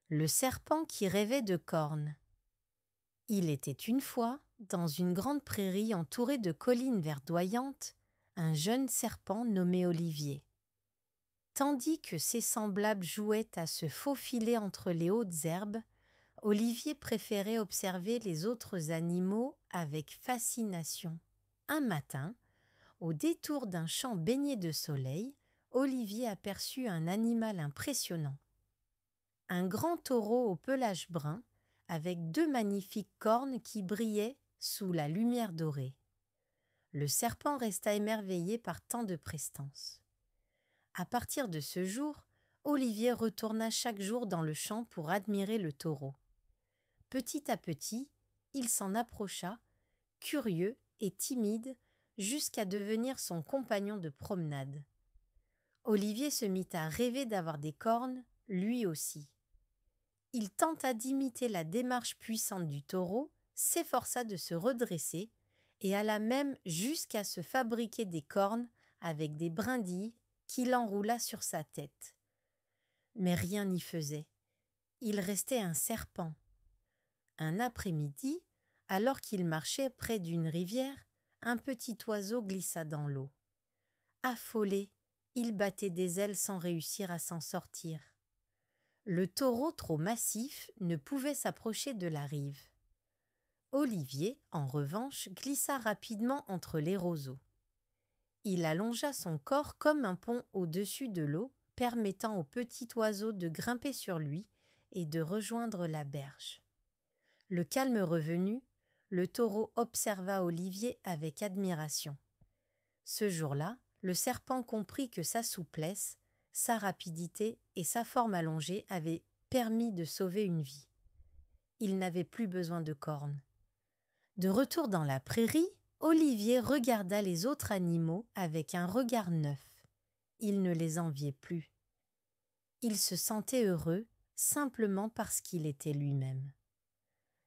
Le serpent qui rêvait de cornes. Il était une fois, dans une grande prairie entourée de collines verdoyantes, un jeune serpent nommé Olivier. Tandis que ses semblables jouaient à se faufiler entre les hautes herbes, Olivier préférait observer les autres animaux avec fascination. Un matin, au détour d'un champ baigné de soleil, Olivier aperçut un animal impressionnant. Un grand taureau au pelage brun, avec 2 magnifiques cornes qui brillaient sous la lumière dorée. Le serpent resta émerveillé par tant de prestance. À partir de ce jour, Olivier retourna chaque jour dans le champ pour admirer le taureau. Petit à petit, il s'en approcha, curieux et timide, jusqu'à devenir son compagnon de promenade. Olivier se mit à rêver d'avoir des cornes, lui aussi. Il tenta d'imiter la démarche puissante du taureau, s'efforça de se redresser et alla même jusqu'à se fabriquer des cornes avec des brindilles qu'il enroula sur sa tête. Mais rien n'y faisait. Il restait un serpent. Un après-midi, alors qu'il marchait près d'une rivière, un petit oiseau glissa dans l'eau. Affolé, il battait des ailes sans réussir à s'en sortir. Le taureau trop massif ne pouvait s'approcher de la rive. Olivier, en revanche, glissa rapidement entre les roseaux. Il allongea son corps comme un pont au-dessus de l'eau, permettant au petit oiseau de grimper sur lui et de rejoindre la berge. Le calme revenu, le taureau observa Olivier avec admiration. Ce jour-là, le serpent comprit que sa souplesse, sa rapidité et sa forme allongée avaient permis de sauver une vie. Il n'avait plus besoin de cornes. De retour dans la prairie, Olivier regarda les autres animaux avec un regard neuf. Il ne les enviait plus. Il se sentait heureux simplement parce qu'il était lui-même.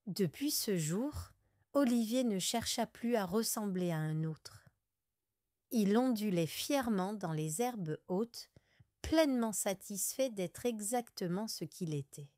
Depuis ce jour, Olivier ne chercha plus à ressembler à un autre. Il ondulait fièrement dans les herbes hautes, pleinement satisfait d'être exactement ce qu'il était.